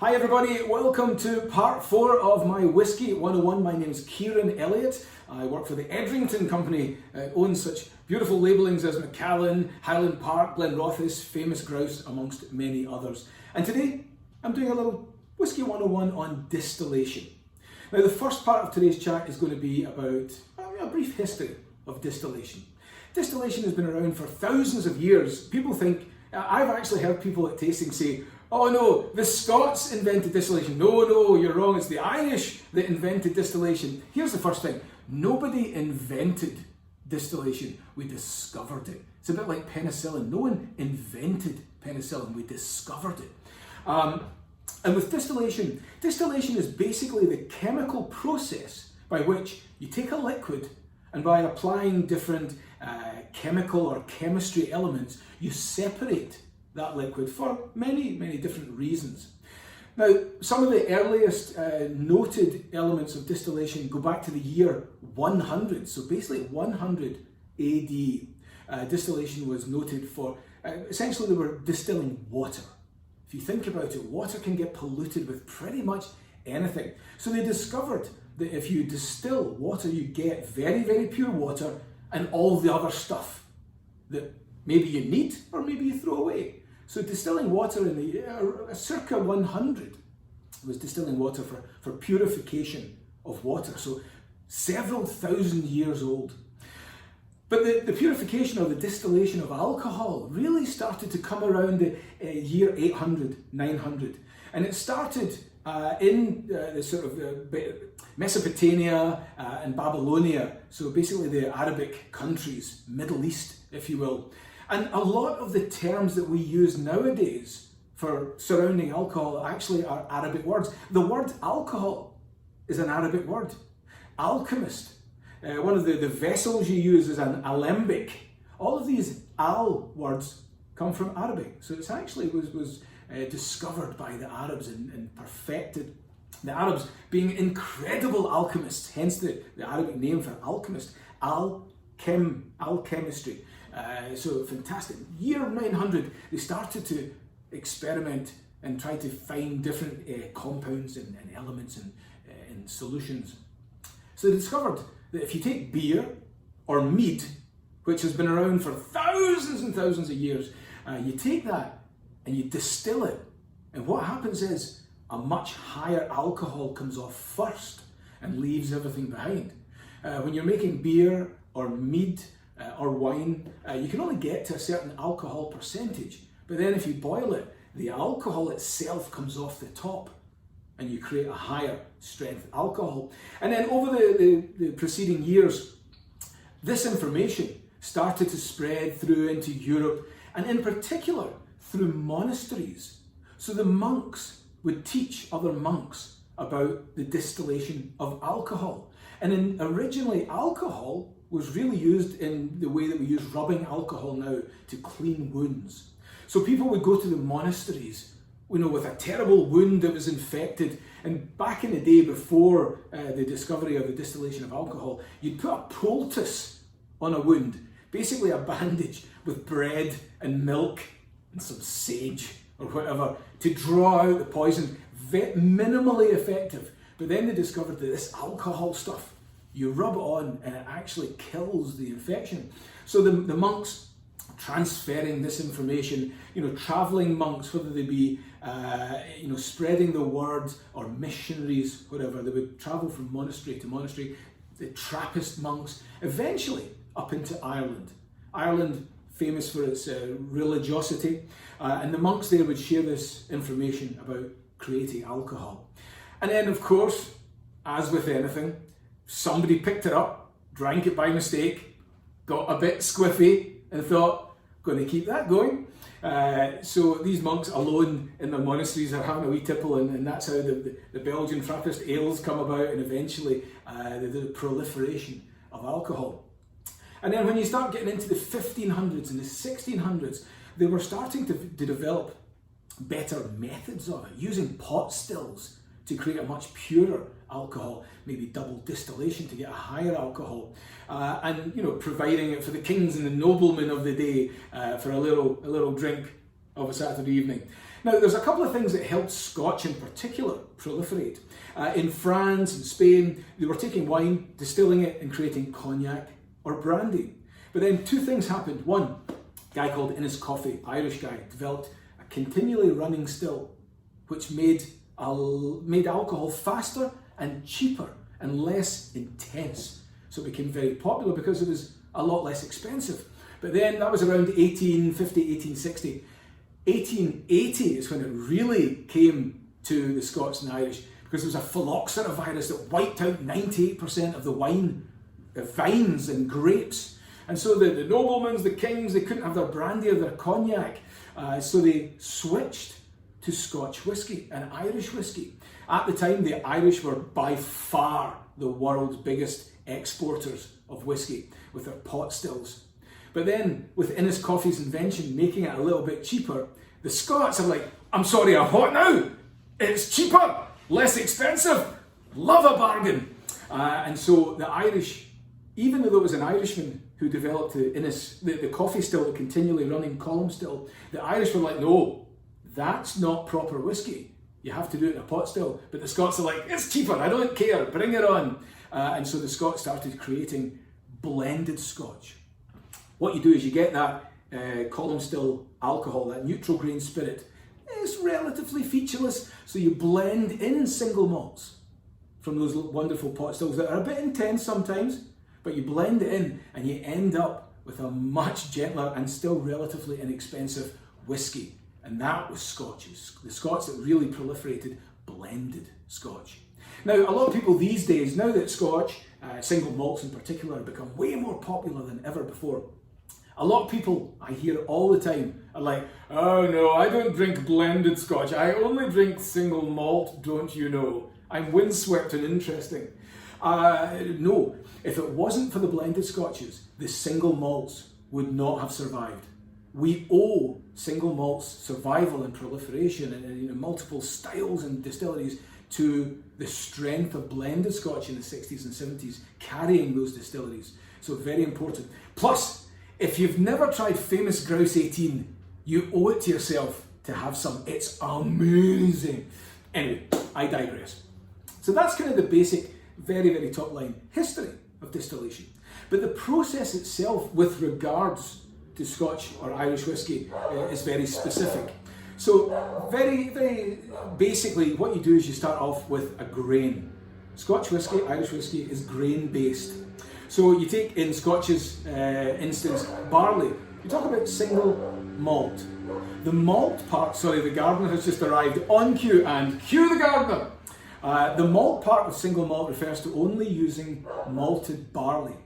Hi everybody, welcome to part 4 of my Whisky 101. My name is Kieran Elliott. I work for the Edrington Company. It owns such beautiful labellings as Macallan, Highland Park, Glenrothes, Famous Grouse, amongst many others. And today I'm doing a little Whisky 101 on distillation. Now the first part of today's chat is going to be about a brief history of distillation. Distillation has been around for thousands of years. People think, I've actually heard people at tasting say, oh no, the Scots invented distillation. No, you're wrong, it's the Irish that invented distillation. Here's the first thing, nobody invented distillation, we discovered it. It's a bit like penicillin, no one invented penicillin, we discovered it. And with distillation is basically the chemical process by which you take a liquid and by applying different chemical or chemistry elements, you separate that liquid for many different reasons. Now, some of the earliest noted elements of distillation go back to the year 100. So basically 100 AD, distillation was noted for, essentially they were distilling water. If you think about it, water can get polluted with pretty much anything. So they discovered that if you distill water, you get very pure water and all the other stuff that maybe you need or maybe you throw away. So distilling water in the circa 100 was distilling water for purification of water. So several thousand years old. But the purification or the distillation of alcohol really started to come around the year 800, 900. And it started in the sort of Mesopotamia and Babylonia, so basically the Arabic countries, Middle East, if you will. And a lot of the terms that we use nowadays for surrounding alcohol actually are Arabic words. The word alcohol is an Arabic word. Alchemist, one of the vessels you use is an alembic. All of these al words come from Arabic. So it's actually was discovered by the Arabs and perfected. The Arabs being incredible alchemists, hence the Arabic name for alchemist, alchemistry. So fantastic. Year 900, they started to experiment and try to find different compounds and elements and solutions. So they discovered that if you take beer or mead, which has been around for thousands and thousands of years, you take that and you distill it, and what happens is a much higher alcohol comes off first and leaves everything behind. When you're making beer or mead or wine, you can only get to a certain alcohol percentage, but then if you boil it, the alcohol itself comes off the top and you create a higher strength alcohol. And then over the preceding years, this information started to spread through into Europe, and in particular through monasteries. So the monks would teach other monks about the distillation of alcohol. And originally alcohol was really used in the way that we use rubbing alcohol now to clean wounds. So people would go to the monasteries, with a terrible wound that was infected. And back in the day before the discovery of the distillation of alcohol, you'd put a poultice on a wound, basically a bandage with bread and milk and some sage or whatever to draw out the poison. Minimally effective. But then they discovered that this alcohol stuff, you rub it on and it actually kills the infection. So the monks transferring this information, traveling monks, whether they be, spreading the word or missionaries, whatever, they would travel from monastery to monastery, the Trappist monks, eventually up into Ireland. Ireland, famous for its religiosity, and the monks there would share this information about creating alcohol. And then, of course, as with anything, somebody picked it up, drank it by mistake, got a bit squiffy, and thought, going to keep that going. So these monks alone in their monasteries are having a wee tipple, and that's how the Belgian Trappist ales come about, and eventually the proliferation of alcohol. And then when you start getting into the 1500s and the 1600s, they were starting to develop better methods of it, using pot stills to create a much purer alcohol, maybe double distillation to get a higher alcohol, and providing it for the kings and the noblemen of the day for a little drink of a Saturday evening. Now, there's a couple of things that helped Scotch in particular proliferate. In France and Spain, they were taking wine, distilling it, and creating cognac or brandy. But then two things happened. One, a guy called Innis Coffey, Irish guy, developed a continually running still, which made alcohol faster and cheaper and less intense. So it became very popular because it was a lot less expensive. But then that was around 1850, 1860. 1880 is when it really came to the Scots and Irish, because there was a phylloxera virus that wiped out 98% of the vines and grapes. And so the noblemen, the kings, they couldn't have their brandy or their cognac. So they switched to Scotch whisky and Irish whisky. At the time, the Irish were by far the world's biggest exporters of whisky with their pot stills. But then, with Innis Coffey's invention, making it a little bit cheaper, the Scots are like, I'm sorry, what now? It's cheaper, less expensive, love a bargain. And so the Irish, even though there was an Irishman who developed the coffee still, the continually running column still, the Irish were like, no, that's not proper whisky. You have to do it in a pot still. But the Scots are like, it's cheaper, I don't care, bring it on. And so the Scots started creating blended Scotch. What you do is you get that column still alcohol, that neutral grain spirit. It's relatively featureless, so you blend in single malts from those wonderful pot stills that are a bit intense sometimes, but you blend it in and you end up with a much gentler and still relatively inexpensive whisky. And that was Scotches. The Scots that really proliferated blended Scotch. Now, a lot of people these days, now that Scotch, single malts in particular, have become way more popular than ever before, a lot of people I hear all the time are like, oh no, I don't drink blended Scotch. I only drink single malt, don't you know? I'm windswept and interesting. No, if it wasn't for the blended Scotches, the single malts would not have survived. We owe single malts survival and proliferation and multiple styles and distilleries to the strength of blended Scotch in the 60s and 70s, carrying those distilleries. So very important. Plus, if you've never tried Famous Grouse 18, you owe it to yourself to have some. It's amazing. Anyway, I digress. So that's kind of the basic, very, very top line history of distillation. But the process itself with regards to Scotch or Irish whisky is very specific. So very, very basically what you do is you start off with a grain. Scotch whisky, Irish whisky is grain based. So you take, in Scotch's instance, barley. You talk about single malt. The malt part, sorry, the gardener has just arrived on cue, and cue the gardener. The malt part of single malt refers to only using malted barley.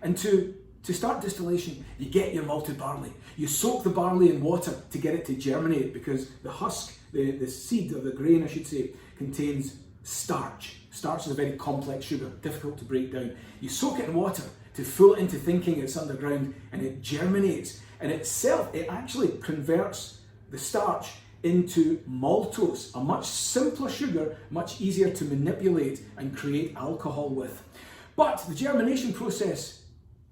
And to start distillation, you get your malted barley. You soak the barley in water to get it to germinate, because the husk, the seed of the grain, I should say, contains starch. Starch is a very complex sugar, difficult to break down. You soak it in water to fool it into thinking it's underground, and it germinates. And itself, it actually converts the starch into maltose, a much simpler sugar, much easier to manipulate and create alcohol with. But the germination process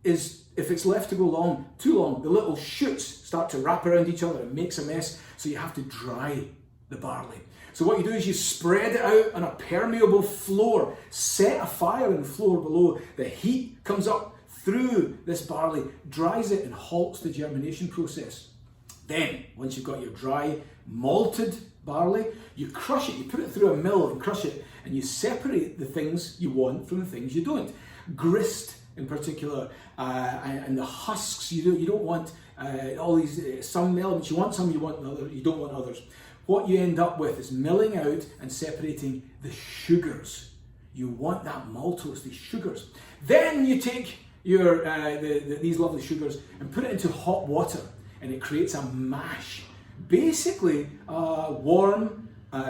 is, if it's left to go too long, the little shoots start to wrap around each other. It makes a mess, so you have to dry the barley. So what you do is you spread it out on a permeable floor, set a fire in the floor below. The heat comes up through this barley, dries it, and halts the germination process. Then, once you've got your dry, malted barley, you crush it, you put it through a mill and crush it, and you separate the things you want from the things you don't. Grist, in particular, and the husks, you don't want all these, some elements, you want some, you want others, you don't want others. What you end up with is milling out and separating the sugars. You want that maltose, these sugars. Then you take your these lovely sugars and put it into hot water, and it creates a mash. Basically, warm,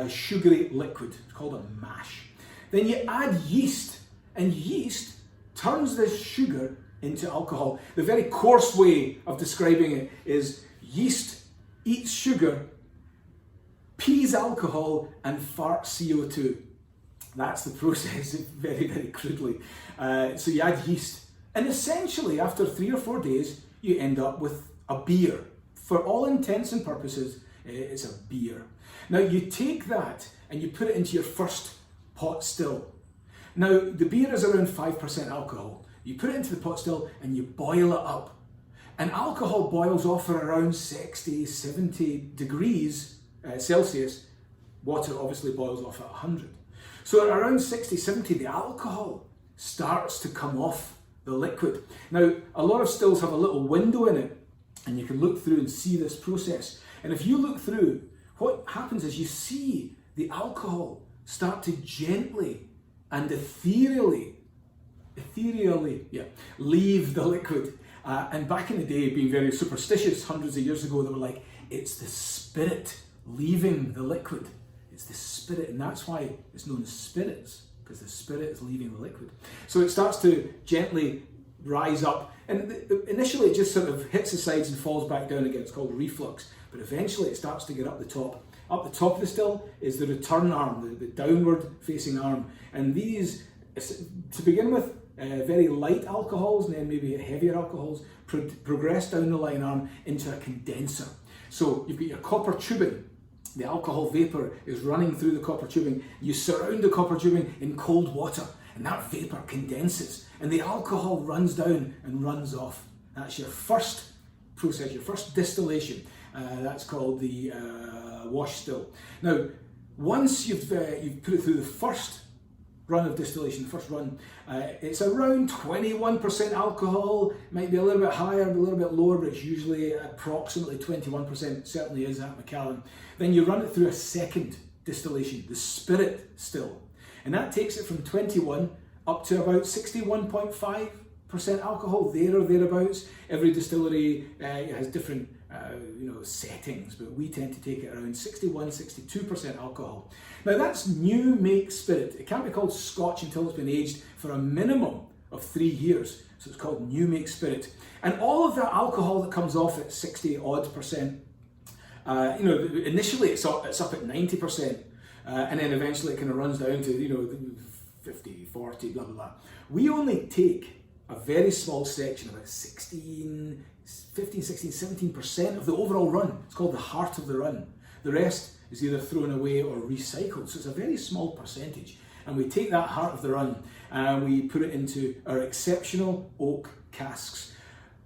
sugary liquid. It's called a mash. Then you add yeast, and yeast turns this sugar into alcohol. The very coarse way of describing it is yeast eats sugar, pees alcohol, and farts CO2. That's the process, very, very crudely. So you add yeast, and essentially after 3 or 4 days, you end up with a beer. For all intents and purposes, It's a beer. Now you take that and you put it into your first pot still. Now the beer is around 5% alcohol. You put it into the pot still and you boil it up. And alcohol boils off at around 60, 70 degrees Celsius. Water obviously boils off at 100. So at around 60, 70, the alcohol starts to come off the liquid. Now, a lot of stills have a little window in it, and you can look through and see this process. And if you look through, what happens is you see the alcohol start to gently and ethereally leave the liquid. And back in the day, being very superstitious, hundreds of years ago, they were like, it's the spirit leaving the liquid. It's the spirit, and that's why it's known as spirits, because the spirit is leaving the liquid. So it starts to gently rise up, and initially it just sort of hits the sides and falls back down again. It's called reflux, but eventually it starts to get up the top. Up the top of the still is the return arm, the downward facing arm, and these, to begin with, very light alcohols and then maybe heavier alcohols progress down the line arm into a condenser. So you've got your copper tubing. The alcohol vapor is running through the copper tubing. You surround the copper tubing in cold water, and that vapor condenses, and the alcohol runs down and runs off. That's your first process, your first distillation. That's called the wash still. Now, once you've put it through the first run of distillation, the first run, it's around 21% alcohol, might be a little bit higher, a little bit lower, but it's usually approximately 21%, certainly is at Macallan. Then you run it through a second distillation, the spirit still, and that takes it from 21 up to about 61.5% alcohol, there or thereabouts. Every distillery has different settings, but we tend to take it around 61, 62% alcohol. Now that's new make spirit. It can't be called scotch until it's been aged for a minimum of 3 years. So it's called new make spirit. And all of that alcohol that comes off at 60 odd percent, initially it's up at 90%, and then eventually it kind of runs down to 50, 40, blah, blah, blah. We only take a very small section, about 15, 16, 17% of the overall run. It's called the heart of the run. The rest is either thrown away or recycled. So it's a very small percentage. And we take that heart of the run and we put it into our exceptional oak casks.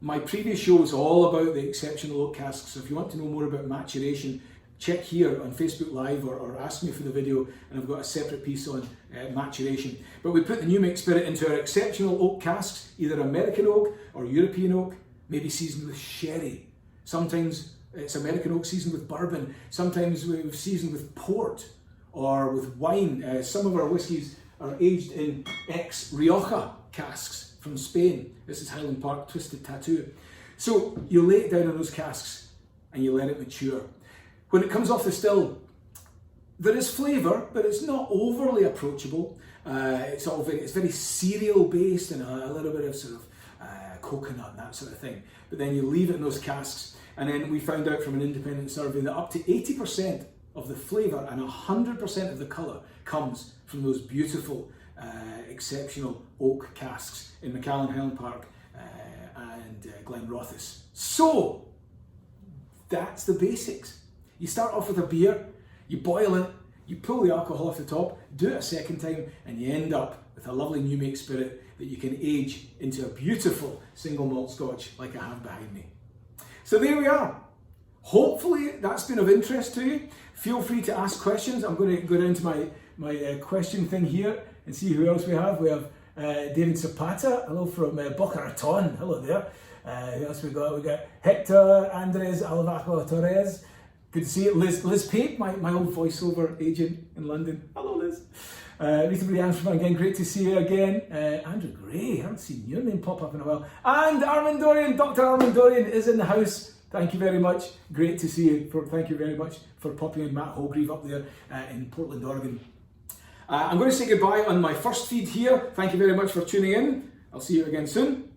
My previous show was all about the exceptional oak casks. So if you want to know more about maturation, check here on Facebook Live or ask me for the video, and I've got a separate piece on maturation. But we put the new make spirit into our exceptional oak casks, either American oak or European oak, maybe seasoned with sherry. Sometimes it's American oak seasoned with bourbon. Sometimes we've seasoned with port or with wine. Some of our whiskies are aged in ex-Rioja casks from Spain. This is Highland Park Twisted Tattoo. So you lay it down in those casks and you let it mature. When it comes off the still, there is flavour, but it's not overly approachable. It's very cereal based and a little bit of sort of coconut and that sort of thing. But then you leave it in those casks, and then we found out from an independent survey that up to 80% of the flavour and 100% of the colour comes from those beautiful, exceptional oak casks in Macallan, Highland Park and Glenrothes. So that's the basics. You start off with a beer, you boil it, you pull the alcohol off the top, do it a second time, and you end up with a lovely new make spirit that you can age into a beautiful single malt scotch like I have behind me. So there we are. Hopefully that's been of interest to you. Feel free to ask questions. I'm going to go down to my question thing here and see who else we have. We have David Zapata, hello from Boca Raton, hello there. Who else we got? We got Hector Andres Alvaco Torres. Good to see you. Liz Pape, my old voiceover agent in London. Hello, Liz. Rita Brianne from again, great to see you again. Andrew Gray, I haven't seen your name pop up in a while. And Armin Dorian, Dr. Armin Dorian is in the house. Thank you very much. Great to see you. Thank you very much for popping in. Matt Holgreave up there in Portland, Oregon. I'm going to say goodbye on my first feed here. Thank you very much for tuning in. I'll see you again soon.